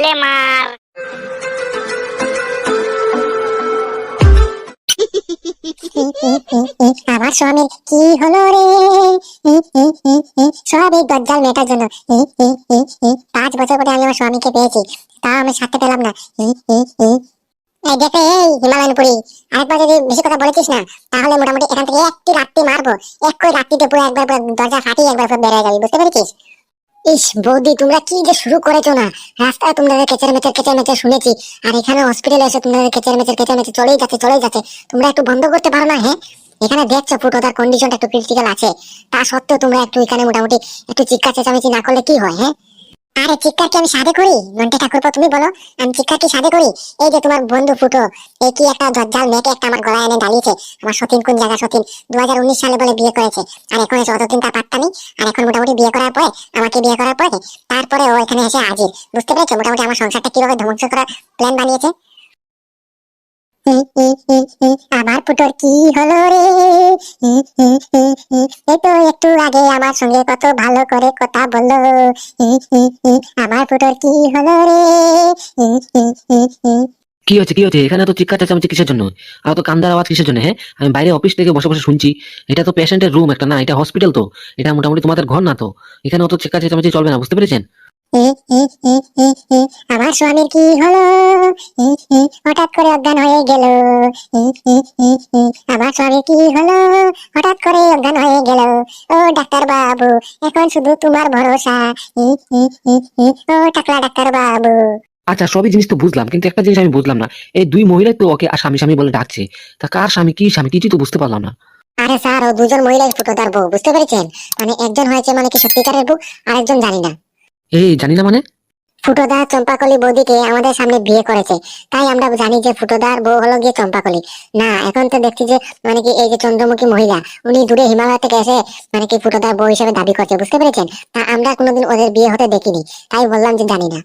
মেরে মার। আমার স্বামীর কি হলো রে? সব এই দজ্জাল মেয়েটার জন্য। 5 বছর পরে আমি আমার স্বামীকে পেয়েছি, তা আমি সাথে পেলাম না। এই দেখে, এই হিমালয়নপুরি, আরেকবার যদি বেশি কথা বলেছিস না, তাহলে মোটামুটি এখান থেকে একটি লাত্তি মারবো। একই লাত্তিতে পুরো একবার পুরো দরজা ফাটিয়ে একবার পুরো বেরিয়ে যাবি, বুঝতে পেরেছিস? ইস বৌদি, তোমরা কি যে শুরু করেছো না! রাস্তায় তোমরা কেচের মেচের শুনেছি, আর এখানে হসপিটালে এসে তোমরা কেচের মেচের চলেই যাচ্ছে। তোমরা একটু বন্ধ করতে পারো না? হ্যাঁ, এখানে দেখছো ফুটোদার কন্ডিশনটা একটু ক্রিটিক্যাল আছে, তা সত্ত্বেও তোমরা একটু এখানে মোটামুটি একটু চিৎকার চেঁচামেচি না করলে কি হয়? হ্যাঁ, আরে চিৎকার কি আমি সাধে করি? নন্টে ঠাকুরপো, তুমি বলো, আমি চিৎকার কি সাধে করি? এই যে তোমার বন্ধু ফুটো, এই কি একটা দজ্জাল মেয়েকে একটা আমার গলায় এনে ডালিয়েছে। আমার সতীন কোন জায়গা সতীন 2019 সালে বলে বিয়ে করেছে, আর এখন এসে অতদিন তার পাত্তা নেই। আর এখন মোটামুটি বিয়ে করার পরে, আমাকে বিয়ে করার পরে, তারপরে ও এখানে এসে হাজির। বুঝতে পেরেছো মোটামুটি আমার সংসারটা কিভাবে ধ্বংস করার প্ল্যান বানিয়েছে? আমার ফুটোর কি হলো রে? এই তো একটু আগে আমার সঙ্গে কত ভালো করে কথা বললো। আমার ফুটোর কি হলো রে? কি হচ্ছে কি হচ্ছে? এখানে তো চিৎকার চেঁচামেচি কিসের জন্য? আর তো কান্দার আওয়াজ কিসের জন্য? হ্যাঁ, আমি বাইরে অফিস থেকে বসে বসে শুনছি। এটা তো পেশেন্টের রুম একটা, না এটা হসপিটাল। তো এটা মোটামুটি তোমাদের ঘর না। তো এখানে অত চিৎকার চেঁচামেচি চলবে না, বুঝতে পেরেছেন? আমার স্বামীর কি হলো? হঠাৎ করে অজ্ঞান হয়ে গেল। আমার স্বামীর কি হলো? হঠাৎ করে অজ্ঞান হয়ে গেল। ও ডাক্তার বাবু, এখন শুধু তোমার ভরসা। ও টাকলা ডাক্তার বাবু। আচ্ছা, সবই জিনিস তো বুঝলাম, কিন্তু একটা জিনিস আমি বুঝলাম না। এই দুই মহিলাই তো ওকে আর স্বামী স্বামী বলে ডাকছে। তা কার স্বামী কি স্বামী কিছুই তো বুঝতে পারলাম না। আরে স্যার, ও দুজন মহিলাই ফুটোদার বউ, বুঝতে পেরেছেন? মানে একজন হয়েছে মানে কি সত্যিকারের বউ, আরেকজন জানি না। এই জানি না মানে? ফুটোদা চম্পাকলি বৌদিকে আমাদের সামনে বিয়ে করেছে, তাই আমরা জানি যে ফুটোদার বউ হলো গিয়ে চম্পাকলি। না, এখন তো দেখছি যে মানে কি এই যে চন্দ্রমুখী মহিলা, উনি দূরে হিমালয় থেকে এসে মানে কি ফুটোদার বউ হিসেবে দাবি করছে, বুঝতে পেরেছেন? তা আমরা কোনোদিন ওদের বিয়ে হতে দেখিনি, তাই বললাম যে জানি না।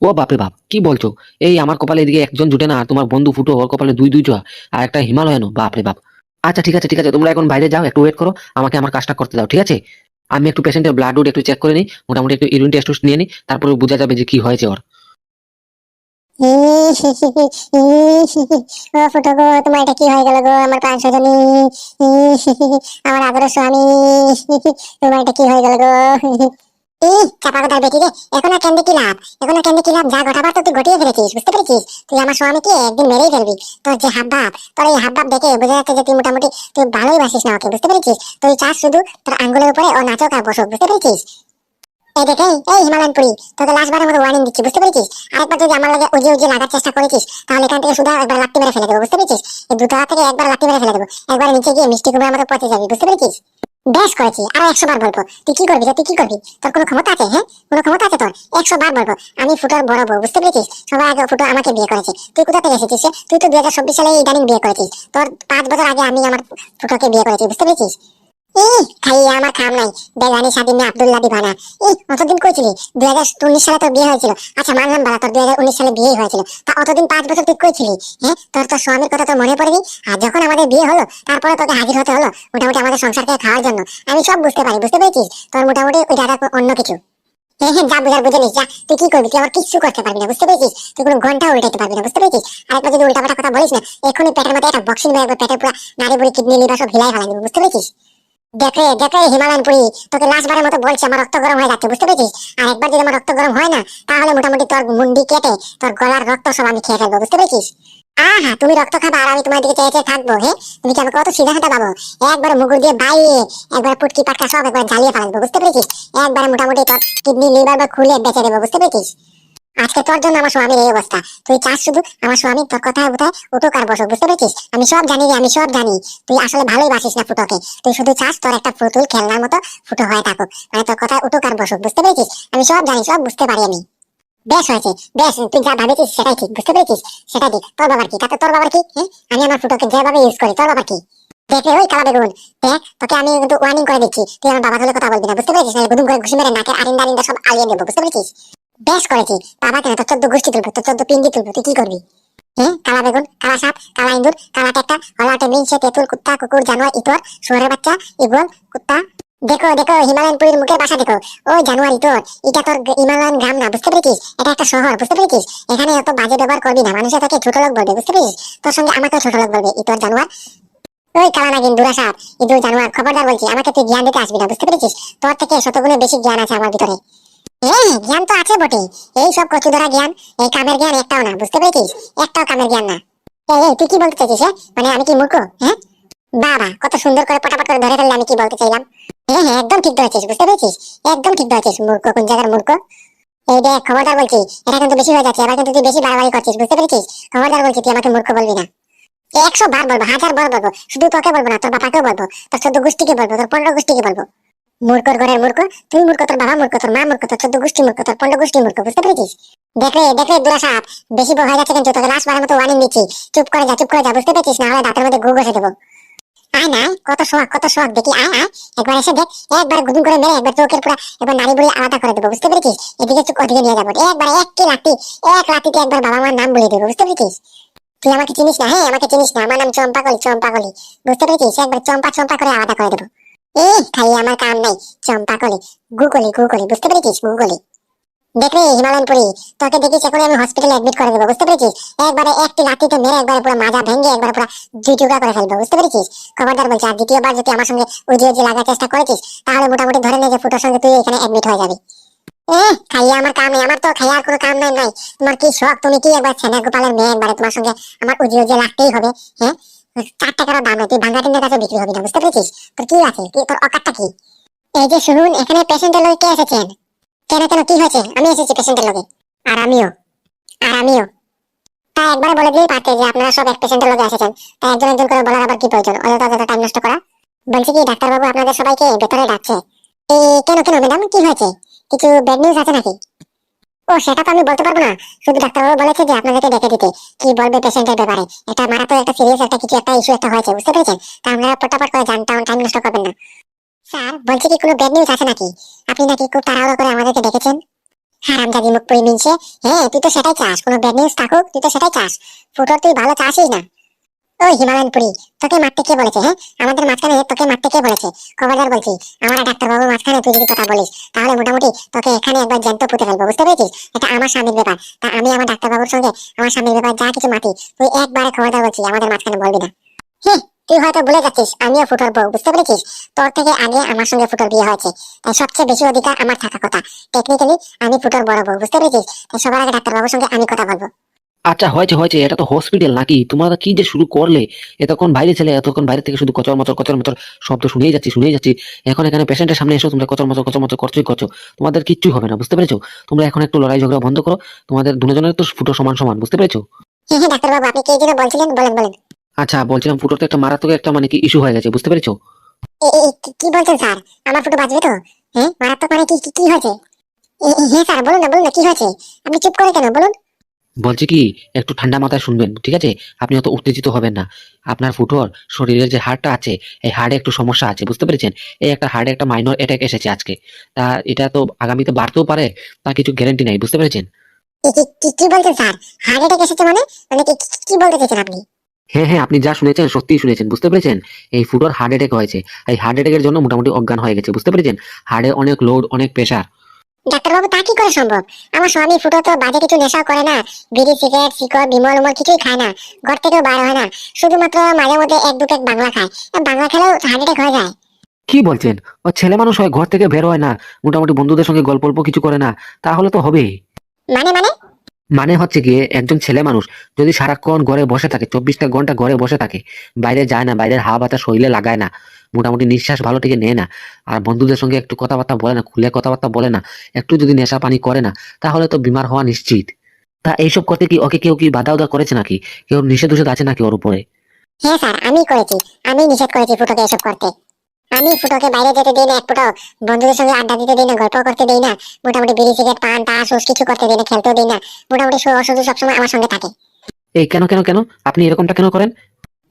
ও বাপরে বাপ, কি বলছো? এই আমার কপালে এদিকে একজন জুটে না, আর তোমার বন্ধু ফুটো ওর কপালে দুই দুইটা, আর একটা হিমালয়ানো, বাপরে বাপ। আচ্ছা ঠিক আছে ঠিক আছে, তোমরা এখন বাইরে যাও, একটু ওয়েট করো, আমাকে আমার কাজটা করতে দাও, ঠিক আছে? আমি একটু পেশেন্টের ব্লাড একটু চেক করে নিই, মোটামুটি একটু ইউরিন টেস্ট নিয়ে নিই, তারপরে বোঝা যাবে যে কি হয়েছে ওর। ও ফুটো গো, তোমার এটা কি হয়ে গেল গো? আমার প্রাণ সজনী, আমার আদরের স্বামী, তোমার এটা কি হয়ে গেল গো? চাপা কথার বেটি রে, এখন আর কেন্দ্রে কি লাভ? এখন আর কেন্দ্রে কি লাভ? যা ঘটাবার তো তুই ঘটিয়ে ফেলেছিস, বুঝতে পেরেছিস? তুই আমার স্বামীকে একদিন মেরেই ফেলবি। তোর যে হাব ভাব, তোর এই হাব ভাব দেখে বোঝা যাচ্ছে যে তুই মোটামুটি তুই ভালোই বাসিস না ওকে, বুঝতে পেরেছিস? তুই চাস শুধু তোর আঙ্গুলের উপরে ও নাচক আর বসুক, বুঝতে পেরেছিস? এই দেখ, এই হিমালয়নপুরি, তোকে লাস্টবারের মতো ওয়ার্নিং দিচ্ছি, বুঝতে পেরেছিস? আরেকবার যদি আমার লাগে উজিয়ে উজিয়ে লাগার চেষ্টা করেছিস, তাহলে এখান থেকে শুধু একবার লাত্তি মেরে ফেলে দেবো, বুঝতে পেরেছিস? এই দুতলা থেকে একবার লাত্তি মেরে ফেলে দেবো, একবার নিচে গিয়ে মিষ্টি কুমড়ার মতো পচে যাবি, বুঝতে পেরেছিস? বেশ করেছি, আরো 100 বার বলবো। তুই কি করবি রে? তুই কি করবি? তোর কোনো ক্ষমতা আছে? হ্যাঁ, কোনো ক্ষমতা আছে তোর? 100 বার বলবো, আমি ফুটোর বড় বউ, বুঝতে পেরেছিস? সবার আগে ফুটো আমাকে বিয়ে করেছে। তুই কোথা থেকে এসেছিস রে? তুই তো 2024 সালে ইদানিং বিয়ে করেছিস। তোর 5 বছর আগে আমি আমার ফুটোকে বিয়ে করেছি, বুঝতে পেরেছিস? খাইয়ে আমার খাম নাই, বেগানি স্বাধীন আব্দুল্লাহ দিবানা। অতদিন কইছিলি 2019 সালে তোর বিয়ে হয়েছিল। আচ্ছা মানলাম বাবা, তোর 2019 সালে বিয়েই হয়েছিল, তা অতদিন 5 বছর তুই কইছিলি? হ্যাঁ, তোর স্বামীর কথা তো মনে পড়েনি? আর যখন আমাদের বিয়ে হলো, তারপরে তোকে হাজির হতে হলো মোটামুটি আমাদের সংসারকে খাওয়ার জন্য। আমি সব বুঝতে পারি, বুঝতে পেরেছিস? তোর মোটামুটি ওই জায়গা অন্য কিছু। হ্যাঁ হ্যাঁ, যা বুঝার বুঝে নিস, যা। তুই কি করবি? তুই আমার কিচ্ছু করতে পারবি না, বুঝতে পেরেছিস? তুই কোনো ঘন্টা উল্টাতে পারবি না, বুঝতে পেরেছিস? আরেকবার যদি উল্টাপাল্টা কথা বলিস না, এখনই পেটের মধ্যে একটা বক্সিং মেরে একবার পেটের পুরো নাড়ি বুড়ি কিডনি লিভার সব হিলাই ফেলাই দিবি, বুঝতে পেরেছিস? দেখে দেখে হিমালয়নপুরি, তোকে লাস্টবারের মতো বলছি, আমার রক্ত গরম হয়ে যাচ্ছে, বুঝতে পেরেছিস? আর একবার যদি আমার রক্ত গরম হয় না, তাহলে মোটামুটি তোর মুন্ডি কেটে তোর গলার রক্ত সব আমি খেয়ে ফেলবো, বুঝতে পেরেছিস? আহা, তুমি রক্ত খাবা আর আমি তোমার দিকে চেয়ে চেয়ে থাকবো? হ্যাঁ, তুমি কি আমাকে কত সিধা সাধা পাবো? একবার মুগুর দিয়ে বাইয়ে একবার পুটকি পাটকা সব একবার জ্বালিয়ে ফেলবো, বুঝতে পেরেছিস? একবার মোটামুটি তোর কিডনি লিভার বা খুলে বেঁচে দেবো, বুঝতে পেরেছিস? আজকে তোর জন্য আমার স্বামীর এই অবস্থা। তুই চাস শুধু আমার স্বামী তোর কথায় বোধহয় উঠুক আর বসুক, বুঝতে পেরেছিস? আমি সব জানি রে, আমি সব জানি। তুই আসলে ভালোই বাসিস না ফুটোকে। তুই শুধু চাস তোর একটা পুতুল খেলনার মতো ফুটো হয়ে থাকুক, মানে তোর কথায় উঠুক আর বসুক, বুঝতে পেরেছিস? আমি সব জানি, সব বুঝতে পারি আমি। বেশ হয়েছে, বেশ, তুই যা ভাবেছিস সেটাই ঠিক, বুঝতে পেরেছিস? সেটাই ঠিক। তোর বাবার কি? তাতে তোর বাবার কি? হ্যাঁ, আমি আমার ফুটোকে যেভাবে ইউজ করি, তোর বাবার কি? দেখে ওই কালা বেগুন, দেখ তোকে আমি কিন্তু ওয়ার্নিং করে দিচ্ছি, তুই আমার বাবার হলে কথা বলবি না, বুঝতে পেরেছিস? নাহলে গুদুম করে ঘুষি মেরে নাকের আরিন্দা আরিন্দা সব আলিয়ে দেবো, বুঝতে পেরেছিস? বেশ করেছি। বাবা কেন, তোর 14 গোষ্ঠী তুলবো, তোর 14 পিন্ডি তুলবো, তুই কি করবি? হ্যাঁ, কালা বেগুন, কালা সাপ, কালা ইঁদুর, কালা টেক্কা, হলাটে মিনসে তেঁতুল কুত্তা কুকুর জানোয়ার ইতর শুয়োরের বাচ্চা ইগল কুত্তা দেখো দেখো হিমালয়ান পুরীর মুখের বাসা দেখো। ওই জানুয়ারি তোর, এটা তোর হিমালয়ান গ্রাম না, বুঝতে পেরেছিস? এটা একটা শহর, বুঝতে পেরেছিস? এখানে অত বাজে ব্যবহার করবি না, মানুষে তোকে ছোট লোক বলবে, বুঝতে পেরেছিস? তোর সঙ্গে আমাকেও ছোট লোক বলবে, ইতর জানোয়ার। ওই কালা নাগিন দুরাসাপ, ইঁদুর জানোয়ার, খবরদার বলছি, আমাকে তুই জ্ঞান দিতে আসবি না, বুঝতে পেরেছিস? তোর থেকে শতগুণে বেশি জ্ঞান আছে আমার ভিতরে। হ্যাঁ, জ্ঞান তো আছে বটে। এই সব কচু ধরা জ্ঞান, এই কামের জ্ঞান একটাও না, বুঝতে পেরেছিস? একটাও কামের জ্ঞান না। এই তুই কি বলতে চাইছিস? মানে আমি কি মূর্খ? হ্যাঁ, বাবা কত সুন্দর করে পটাপট করে ধরে ফেললে আমি কি বলতে চাইলাম। হ্যাঁ হ্যাঁ, একদম ঠিক ধরেছিস, বুঝতে পেরেছিস? একদম ঠিক ধরেছিস। মূর্খ কোন জায়গার মূর্খ? এই দেখ, খবরদার বলছি, এটা কিন্তু বেশি হয়ে যাচ্ছে, এবার কিন্তু তুই বেশি বাড়াবাড়ি করছিস, বুঝতে পেরেছিস? খবরদার বলছি, তুই আমাকে মূর্খ বলবি না। 100 বার বলবো, 1000 বার বলবো, শুধু তোকে বলবো না, তোর বাবাকেও বলবো, তোর 14 গোষ্ঠীকে বলবো, তোর 15 গোষ্ঠীকে বলবো। মূর্খর ঘরের মূর্খ, তুই মূর্খ, তোর বাবা মূর্খ, তোর মা মূর্খ, তোর 14 গোষ্ঠী মূর্খ, তোর 15 গোষ্ঠী মূর্খ, বুঝতে পেরেছিস? দেখলে দেখলে দুরাসাপ, বেশি বড় হয়ে যাচ্ছে কিন্তু, তোকে লাশ মারার মতো ওয়ার্নিং দিচ্ছি। চুপ করে যা, চুপ করে যা, বুঝতে পেরেছিস? না হলে দাঁতের মধ্যে গু ঘষে দেবো। আয় না, কত শখ, কত শখ দেখি, আয় আয়, একবার এসে দেখ। একবার গুদুম করে মেরে একবার চোখের পুরা একবার নারী বুড়ি আলাদা করে দেবো, বুঝতে পেরেছিস? এদিকে চোখ ওদিকে নিয়ে যাবো একবার, এক লাঠিতে একবার বাবা মার নাম বলে দেবো, বুঝতে পেরেছিস? তুই আমাকে চিনিস না, হ্যাঁ আমাকে চিনিস না, আমার নাম চম্পাকলি, চম্পাকলি, বুঝতে পেরেছিস? একবার চম্পা চম্পা করে আলাদা করে দেবো। খাই আমার কাম নাই, চম্পাকলি, গুগলি গুগলি, বুঝতে পেরেছিস? গুগলি। দেখলে হিমালয়ান পুরি, তোকে দেখিস এখন আমি হসপিটালে অ্যাডমিট করে দেবো, বুঝতে পেরেছিস? একবারে একটি লাঠিতে মেরে একবারে পুরো মাজা ভেঙে একবারে পুরো দুই টুকরা করে ফেলবো, বুঝতে পেরেছিস? খবরদার বলছি, আর দ্বিতীয়বার যদি আমার সঙ্গে উজি উজি লাগার চেষ্টা করেছিস, তাহলে মোটামুটি ধরে নে যে ফুটোর সঙ্গে তুই এখানে অ্যাডমিট হয়ে যাবি। খাইয়ে আমার কাম নেই, আমার তো খাইয়ে আর কোনো কাম নাই। তোমার কি শখ, তুমি কি একবার ছেলে গোপালের মেয়ে, একবারে তোমার সঙ্গে আমার উজি উজি লাগতেই হবে? হ্যাঁ, 4 টাকারও দাম নেই, তুই ভাঙ্গা টিনের কাছে বিক্রি হবি না, বুঝতে পেরেছিস? তোর কি আছে, কি তোর অকাতটা কি? এই যে শুনুন, এখানে পেশেন্টের লোক কে এসেছেন? কেন কেন, কি হয়েছে? আমি এসেছি পেশেন্টের লগে। আর আমিও, আর আমিও। তা একবারে বলে দিলেই পারতে যে আপনারা সব এক পেশেন্টের লগে এসেছেন। তা একজন একজন করে বলার আবার কি প্রয়োজন, অযথা অযথা টাইম নষ্ট করা? বলছি কি ডাক্তারবাবু আপনাদের সবাইকে ভেতরে ডাকছে। কেন কেন ম্যাডাম, কি হয়েছে? কিছু ব্যাড নিউজ আছে নাকি? ও সেটা তো আমি বলতে পারবো না, শুধু ডাক্তারবাবু বলেছে যে আপনাদেরকে ডেকে দিতে। কি বলবে পেশেন্টের ব্যাপারে? এটা মারাত্মক একটা সিরিয়াস একটা কিছু একটা ইস্যু একটা হয়েছে, বুঝতে পেরেছেন? তা আপনারা পটাপট করে যান, টাইম নষ্ট করবেন না। স্যার বলছি কি কোনো ব্যাড নিউজ আছে নাকি? আপনি নাকি খুব তাড়াহুড়ো করে আমাদেরকে ডেকেছেন। হারামজাদি মুখ পুরি মিনছে। হ্যাঁ, তুই তো সেটাই চাস, কোনো ব্যাড নিউজ থাকুক, তুই তো সেটাই চাস। ফুটোর তুই ভালো চাসই না। ওই হিমালয়ান পুরি, তোকে মারতে কে বলেছে? হ্যাঁ, আমাদের মাঝখানে তোকে মারতে কে বলেছে? খবরদার বলছি, আমার ডাক্তারবাবুর মাঝখানে তুই যদি কথা বলিস, তাহলে মোটামুটি তোকে এখানে একবার জ্যান্ত পুঁতে ফেলবো, বুঝতে পেরেছিস? এটা আমার স্বামীর ব্যাপার, তা আমি আমার ডাক্তারবাবুর সঙ্গে আমার স্বামীর ব্যাপার যা কিছু মাতি, তুই একবারে খবরদার বলছি আমাদের মাঝখানে বলবি না। হ্যাঁ, তুই হয়তো ভুলে যাচ্ছিস আমিও ফুটোর বউ, বুঝতে পেরেছিস? তোর থেকে আগে আমার সঙ্গে ফুটোর বিয়ে হয়েছে, তাই সবচেয়ে বেশি অধিকার আমার থাকা কথা। টেকনিক্যালি আমি ফুটোর বড় বউ, বুঝতে পেরেছিস? তাই সবার আগে ডাক্তারবাবুর সঙ্গে আমি কথা বলবো। আচ্ছা হয়েছে হয়েছে, এটা তো হসপিটাল নাকি? তোমরা কি যে শুরু করলে! এতক্ষণ বাইরে ছিলে, এতক্ষণ বাইরে থেকে শুধু কচর মচর শব্দ শুনেই যাচ্ছি। এখন এখানে পেশেন্টের সামনে এসো তোমরা কচর মচর করছো। তোমাদের কিচ্ছু হবে না, বুঝতে পেরেছো? তোমরা এখন একটু লড়াই ঝগড়া বন্ধ করো। তোমাদের দুজনের তো ফুটো সমান সমান, বুঝতে পেরেছো? হ্যাঁ হ্যাঁ ডাক্তারবাবু, আপনি কি যেন বলছিলেন, বলেন বলেন। আচ্ছা বলছিলাম, ফুটোর তো একটা মারাত্মক একটা মানে কি ইস্যু হয়ে গেছে, বুঝতে পেরেছো? কি বলছেন স্যার? আমার ফুটো বাঁচবে তো? হ্যাঁ, মারাত্মক মানে কি কি কি হয়েছে? হ্যাঁ স্যার, বলুন না কি হয়েছে? আপনি চুপ করে কেন, বলুন। বলছি কি, একটু ঠান্ডা মাথায় শুনবেন, ঠিক আছে? আপনি অত উত্তেজিত হবেন না। আপনার ফুটোর শরীরের যে হাড়টা আছে, এই হাড়ে একটু সমস্যা আছে, বুঝতে পেরেছেন? এই একটা হাড়ে একটা মাইনর অ্যাটাক এসেছে আজকে। তা এটা তো আগামীতে বাড়তেও পারে, তা কিছু গ্যারান্টি নাই, বুঝতে পেরেছেন? কি বলছেন স্যার? হার্ট অ্যাটাক এসেছে মানে? মানে কি বলতে চাইছেন আপনি? হ্যাঁ হ্যাঁ, আপনি যা শুনেছেন সত্যিই শুনেছেন, বুঝতে পেরেছেন? এই ফুটোর হার্ট অ্যাটাক হয়েছে। এই হার্ট অ্যাটাকের জন্য মোটামুটি অজ্ঞান হয়ে গেছে, বুঝতে পেরেছেন? হাড়ে অনেক লোড, অনেক প্রেশার। ডাক্তারবাবু তা কি করে সম্ভব? আমার স্বামী ফুটো তো বাজে কিছু নেশাও করে না, বিড়ি সিগারেট শিকড় বিমল উমল কিছুই খায় না, ঘর থেকেও বার হয় না, শুধুমাত্র মাঝে মধ্যে এক দু প্যাক বাংলা খায়। আর বাংলা খেলেও হার্ট অ্যাটাক হয়ে যায়। কি বলছেন? ও ছেলে মানুষ হয়, ঘর থেকে বের হয় না, মোটামুটি বন্ধুদের সঙ্গে গল্প অল্প কিছু করে না, তাহলে তো হবেই। মানে মানে? মানে হচ্ছে গিয়ে, একজন ছেলে মানুষ যদি সারাক্ষণ ঘরে বসে থাকে, 24টা ঘন্টা ঘরে বসে থাকে, বাইরে যায় না, বাইরের হাওয়া বাতাস শরীরে লাগায় না, মোটামুটি নিঃশ্বাস ভালো থেকে নেয় না, আর বন্ধুদের সঙ্গে একটু কথাবার্তা বলে না, খুলে কথাবার্তা বলে না, একটু যদি নেশা পানি করে না, তাহলে তো বিমার হওয়া নিশ্চিত। তা এইসব করতে কি ওকে কেউ কি বাধা উদা করেছে নাকি? কেউ নিষেধ আছে নাকি ওর উপরে? হ্যাঁ স্যার, আমি করেছি, আমি নিষেধ করেছি ফুটোকে এসব করতে। আমি ফুটোকে বাইরে যেতে দিই না এক ফুটাও, বন্ধুদের সঙ্গে আড্ডা দিতে দিই না, গল্প করতে দিই না, মোটামুটি বিড়ি সিগারেট পান তাস কিছু করতে দিই না, খেলতেও দিই না, মোটামুটি শুধু সবসময় আমার সঙ্গে থাকে। এই কেন আপনি এরকমটা কেন করেন?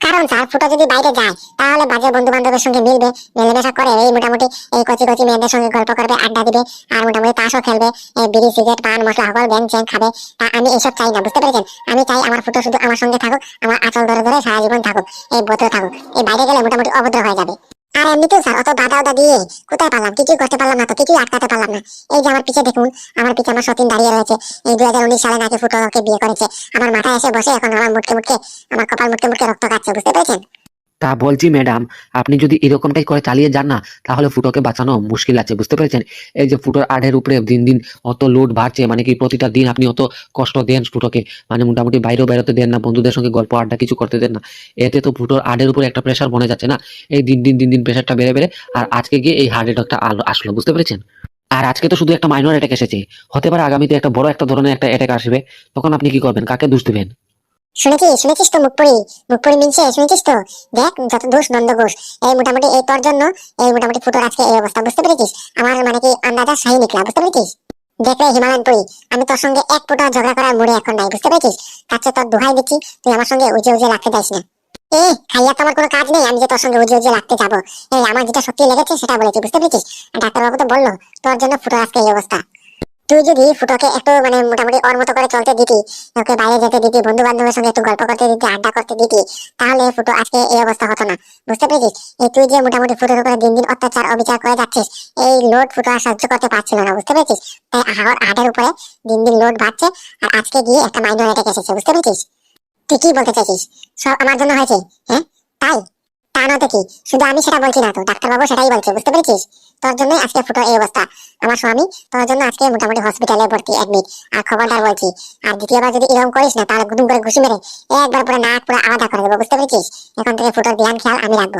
কারণ স্যার ফুটো যদি বাইরে যায়, তাহলে বাজে বন্ধু বান্ধবের সঙ্গে মিলবে, মেলামেশা করে এই মোটামুটি এই কচি কচি মেয়েদের সঙ্গে গল্প করবে, আড্ডা দিবে, আর মোটামুটি তাসও খেলবে, এই বিড়ি সিগারেট পান মশলা হকল ব্যাং চ্যাং খাবে। তা আমি এইসব চাই না, বুঝতে পেরেছেন? আমি চাই আমার ফুটো শুধু আমার সঙ্গে থাকুক, আমার আঁচল ধরে ধরে সারা জীবন থাকুক, এই বোতল থাকুক। এই বাইরে গেলে মোটামুটি অভদ্র হয়ে যাবে। আর এমনিতেও স্যার অত বাধা ওদা দিয়ে কোথায় পারলাম, কিছুই করতে পারলাম না, তো কিছুই আটকাতে পারলাম না। এই যে আমার পিছে দেখুন, আমার পিছে আমার সতীন দাঁড়িয়ে রয়েছে। এই 2019 সালে নাকি ফুটোকে বিয়ে করেছে, আমার মাথায় এসে বসে এখন আমার মুটকে মুটকে, আমার কপাল মুটকে মুটকে রক্ত কাটছে, বুঝতে পেরেছেন? তা বলছি ম্যাডাম, আপনি যদি এরকমটাই করে চালিয়ে যান না, তাহলে ফুটোকে বাঁচানো মুশকিল আছে, বুঝতে পেরেছেন? এই যে ফুটোর আডের উপরে দিন দিন অত লোড বাড়ছে, মানে কি প্রতিটা দিন আপনি অত কষ্ট দেন ফুটোকে, মানে মোটামুটি বাইরেও বেরোতে দেন না, বন্ধুদের সঙ্গে গল্প আড্ডা কিছু করতে দেন না। এতে তো ফুটোর আডের উপরে একটা প্রেশার বনে যাচ্ছে না? এই দিন দিন প্রেশারটা বেড়ে বেড়ে আর আজকে গিয়ে এই হার্ট অ্যাটাকটা আসলো, বুঝতে পেরেছেন? আর আজকে তো শুধু একটা মাইনর অ্যাটাক এসেছে, হতে পারে আগামীতে একটা বড় একটা ধরনের একটা অ্যাটাক আসবে, তখন আপনি কি করবেন? কাকে দোষ দেবেন? শুনেছিস তো মুখপুরি মিনছে, শুনেছিস তো? দেখ যত দোষ নন্দ ঘোষ, এই মোটামুটি এই তোর জন্য এই মোটামুটি ফুটোর আজকে এই অবস্থা, বুঝতে পেরেছিস? আমার মানে কি আন্দাজা শাহি নিকলা, বুঝতে পেরেছিস? দেখ রে হিমালয়ান পুরি, আমি তোর সঙ্গে এক ফোঁটা ঝগড়া করার মুডে এখন নাই, বুঝতে পেরেছিস? তার চেয়ে তোর দোহাই দিচ্ছি, তুই আমার সঙ্গে উজে উজে লাগতে যাস না। খাইয়া তো আমার কোনো কাজ নেই, আমি যে তোর সঙ্গে উজে উজে লাগতে যাবো। এই আমার যেটা সত্যি লেগেছে সেটা বলেছি, বুঝতে পেরেছিস? আর ডাক্তারবাবু তো বললো তোর জন্য ফুটোর আজকে এই অবস্থা। তুই যদি ফুটোকে একটু মানে মোটামুটি ওর মতো করে চলতে দিতি, ওকে বাইরে যেতে দিতি, বন্ধু বান্ধবের সঙ্গে একটু গল্প করতে দিতি, আড্ডা করতে দিতি, তাহলে ফুটো আজকে এই অবস্থা হতো না, বুঝতে পেরেছিস? এই তুই যে মোটামুটি ফুটোর উপরে দিন দিন অত্যাচার অবিচার করে যাচ্ছিস, এই লোড ফুটো আর সহ্য করতে পারছিল না, বুঝতে পেরেছিস? তাই হাড়ের উপরে দিন দিন লোড বাড়ছে, আর আজকে গিয়ে একটা মাইনর অ্যাটাক এসেছে, বুঝতে পেরেছিস? তুই কি বলতে চাইছিস? সব আমার জন্য হয়েছে? হ্যাঁ, তাই? তা না তো কি, শুধু আমি সেটা বলছি না তো, ডাক্তারবাবু সেটাই বলছে, বুঝতে পেরেছিস? তোর জন্যই আজকে ফুটো এই অবস্থা। আমার স্বামী তোর জন্য আজকে মোটামুটি হসপিটালে ভর্তি, অ্যাডমিট। আর খবরদার বলছি, আর দ্বিতীয়বার যদি এরকম করিস না, তাহলে গুদুম করে ঘুষি মেরে একবার পুরো নাক পুরো আলাদা করে দেবো, বুঝতে পেরেছিস? এখন থেকে ফুটোর ধ্যান খেয়াল আমি রাখবো।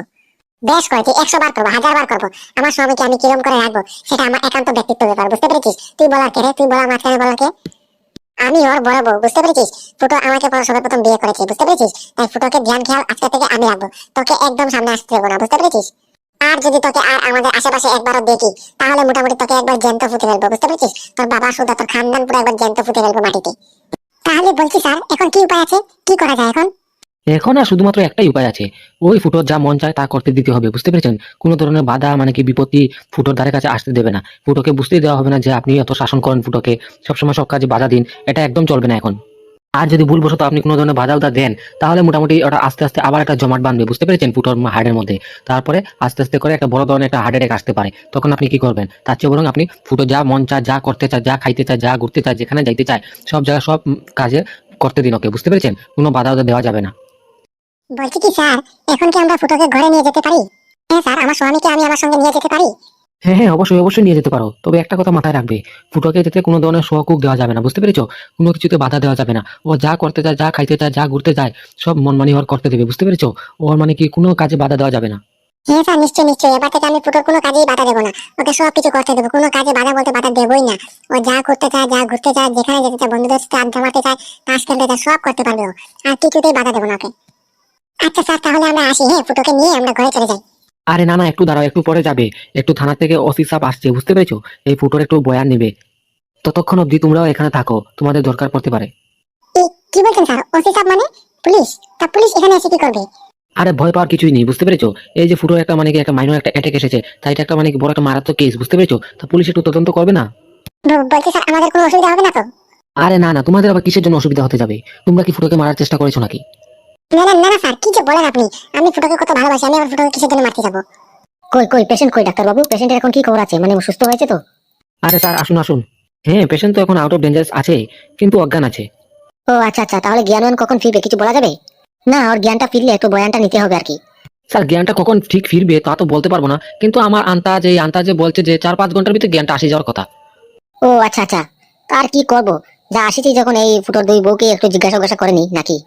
বেশ করেছি, 100 বার করবো, 1000 বার করবো। আমার স্বামীকে আমি কিরম করে রাখবো সেটা আমার একান্ত ব্যক্তিত্ব ব্যাপার, বুঝতে পেরেছিস? তুই বলার কে রে? তুই বলার মাঝখানে বলার কে? আমি ওর বড় বউ, বুঝতে পেরেছিস? ফুটো আমাকে সবার প্রথম বিয়ে করেছে, বুঝতে পেরেছিস? তাই ফুটোকে ধ্যান খেয়াল আজকে থেকে আমি রাখবো। তোকে একদম সামনে আসতে দেবো না, বুঝতে পেরেছিস? আর যদি তোকে আর আমাদের আশেপাশে একবারও দেখি, তাহলে মোটামুটি তোকে একবার জ্যান্ত ফুটে ফেলবো, বুঝতে পেরেছিস? তোর বাবা সুদা তোর খানদান পুরো একবার জ্যান্ত ফুটে ফেলবো মাটিতে। তাহলে বলছি স্যার, এখন কি উপায় আছে? কি করা যায় এখন? এখন আর শুধুমাত্র একটাই উপায় আছে, ওই ফুটোর যা মন চায় তা করতে দিতে হবে, বুঝতে পেরেছেন? কোনো ধরনের বাধা মানে কি বিপত্তি ফুটোর ধারে কাছে আসতে দেবে না। ফুটোকে বুঝতেই দেওয়া হবে না যে আপনি এত শাসন করেন ফুটোকে, সবসময় সব কাজে বাধা দিন, এটা একদম চলবে না এখন। আর যদি ভুলবশত আপনি কোনো ধরনের বাধা উধা দেন, তাহলে মোটামুটি ওটা আস্তে আস্তে আবার একটা জমাট বাঁধবে, বুঝতে পেরেছেন? ফুটোর হাড়ের মধ্যে। তারপরে আস্তে আস্তে করে একটা বড় ধরনের একটা হার্ট অ্যাটাক আসতে পারে, তখন আপনি কি করবেন? তার চেয়ে বরং আপনি ফুটো যা মন চায়, যা করতে চায়, যা খাইতে চায়, যা ঘুরতে চায়, যেখানে যাইতে চায়, সব জায়গায় সব কাজে করতে দিন ওকে, বুঝতে পেরেছেন? কোনো বাধা উধা দেওয়া যাবে না। বলছি কি স্যার, এখন কি আমরা ফুটোকে ঘরে নিয়ে যেতে পারি? হ্যাঁ স্যার, আমার স্বামীকে আমি আমার সঙ্গে নিয়ে যেতে পারি? হ্যাঁ হ্যাঁ, অবশ্যই অবশ্যই নিয়ে যেতে পারো, তবে একটা কথা মাথায় রাখবে, ফুটোকে যাতে কোনো ধরনের শোকুক দেওয়া যাবে না, বুঝতে পেরেছো? কোনো কিছুতে বাধা দেওয়া যাবে না। ও যা করতে চায়, যা খাইতে চায়, যা ঘুরতে চায়, সব মন মানি ওর করতে দেবে, বুঝতে পেরেছো? ওর মানে কি কোনো কাজে বাধা দেওয়া যাবে না। হ্যাঁ স্যার, নিশ্চয়ই নিশ্চয়ই, এবার থেকে আমি ফুটোর কোনো কাজেই বাধা দেবো না। ওকে সব কিছু করতে দেবো, কোনো কাজে বাধা বলতে বাধা দেবোই না। ও যা করতে চায়, যা ঘুরতে চায়, যেখানে যেতে চায়, বন্ধুদের সাথে আড্ডা মারতে চায়, তাস খেলতে চায়, সব করতে পারবে ও। আর কিছুতেই বাধা দেবো না ওকে। আচ্ছা স্যার, তাহলে আমরা আসি, হ্যাঁ? ফুটোকে নিয়ে আমরা ঘরে চলে যাই। আরে না না, একটু দাঁড়াও, একটু পরে যাবে। একটু থানা থেকে ওসি সাহেব আসছে, বুঝতে পেরেছো? এই ফুটোর একটু বয়ান নিবে, ততক্ষণ অবধি তোমরাও এখানে থাকো, তোমাদের দরকার পড়তে পারে। কি বলছেন স্যার? ওসি সাহেব মানে? পুলিশ? তা পুলিশ এখানে এসে কি করবে? আরে ভয় পাওয়ার কিছুই নেই, বুঝতে পেরেছো? এই যে ফুটোর একটা মানে কি একটা মাইনর একটা অ্যাটাক এসেছে, তাই এটা একটা মানে কি বড় একটা মারাত্মক কেস, বুঝতে পেরেছো? তা পুলিশ একটু তদন্ত করবে না? বলছি স্যার, আমাদের কোনো অসুবিধা হবে না তো? আরে না না, তোমাদের আবার কিসের জন্য অসুবিধা হতে যাবে? তোমরা কি ফুটোকে মারার চেষ্টা করেছো নাকি? না না না না স্যার, কি যে বলেন আপনি! আমি ফুটোকে কত ভালোবাসি, আমি আমার ফুটোকে কিসের জন্য মারতে যাবো? কই কই পেশেন্ট কই? ডাক্তার বাবু, পেশেন্টের এখন কি খবর আছে? মানে ও সুস্থ হয়েছে তো? আরে স্যার, আসুন আসুন। হ্যাঁ, পেশেন্ট তো এখন আউট অফ ডেঞ্জার আছে, কিন্তু অজ্ঞান আছে। ও আচ্ছা আচ্ছা, তাহলে জ্ঞান কখন ফিরবে কিছু বলা যাবে? না, ওর জ্ঞানটা ফিরলে একটু বয়ানটা নিতে হবে আর কি। স্যার, জ্ঞানটা কখন ঠিক ফিরবে তা তো বলতে পারবো না, কিন্তু আমার এই আন্তাজে বলছে যে 4-5 ঘন্টার ভিতরে জ্ঞানটা আসে যাওয়ার কথা। ও আচ্ছা আচ্ছা, আর কি করব? যা আসিছি যখন, এই ফুটোর দুই বউকে একটু জিজ্ঞাসা করে নি নাকি?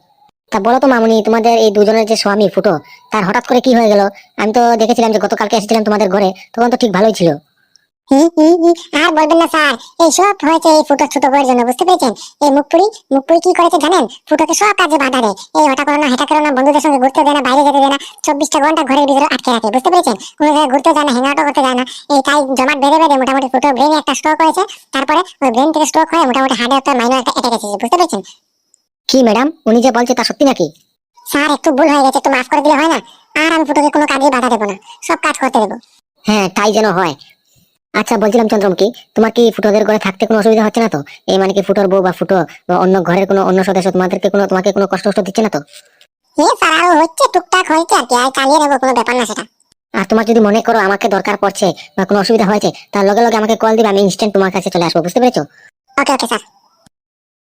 তা বলো তো মামুনি, তোমাদের এই দুজনের যে স্বামী ফুটো, তার হঠাৎ করে কি হয়ে গেল? আমি তো দেখেছিলাম যে গতকালকে এসেছিলাম তোমাদের ঘরে, তখন তো ঠিক ভালোই ছিল। আর বলবেন না স্যার, এই সব হয়েছে এই ফুটোর ছোট বউয়ের জন্য, বুঝতে পেরেছেন? এই মুখপুরি কি করেছে জানেন? ফুটোকে সব কাজে বাধা দেয়, এই ওটা করো না, হেটা করো না, বন্ধুদের সঙ্গে ঘুরতে দেয় না, বাইরে যেতে দেয় না, 24টা ঘন্টা ঘরের ভিতরে আটকে রাখে, বুঝতে পেরেছেন? কোনো জায়গায় ঘুরতে যায় না, হ্যাং আউটও করতে যায় না। এই তাই জমাট বেঁধে বেঁধে মোটামুটি ফুটোর ব্রেনে একটা স্ট্রোক হয়েছে। তারপরে ওই ব্রেন থেকে স্ট্রোক হয়ে মোটামুটি হার্টে একটা মাইনর একটা অ্যাটাক এসেছে, বুঝতে পেরেছেন? কি ম্যাডাম, উনি যে বলছে তা সত্যি নাকি? স্যার, একটু ভুল হয়ে গেছে, একটু মাফ করে দিলে হয় না? আর আমি ফুটোকে কোনো কাজেই বাধা দেবো না, সব কাজ করতে দেবো। হ্যাঁ, তাই যেন হয়। আচ্ছা বলছিলাম চন্দ্রমুখী, তোমার কি ফুটোদের ঘরে থাকতে কোনো অসুবিধা হচ্ছে না তো? এই মানে কি ফুটোর বউ বা ফুটো বা অন্য ঘরের কোনো অন্য সদস্য তোমাকে কোনো কষ্ট দিচ্ছে না তো? হ্যাঁ স্যার, আরো হচ্ছে, টুকটাক হয়েছে আর কি, আর চালিয়ে নেবো, কোনো ব্যাপার না সেটা। আর তোমার যদি মনে করো আমাকে দরকার পড়ছে বা কোনো অসুবিধা হয়েছে তার লগে লগে আমাকে কল দিবে, আমি ইনস্ট্যান্ট তোমার কাছে চলে আসবো, বুঝতে পেরেছো? ওকে ওকে স্যার।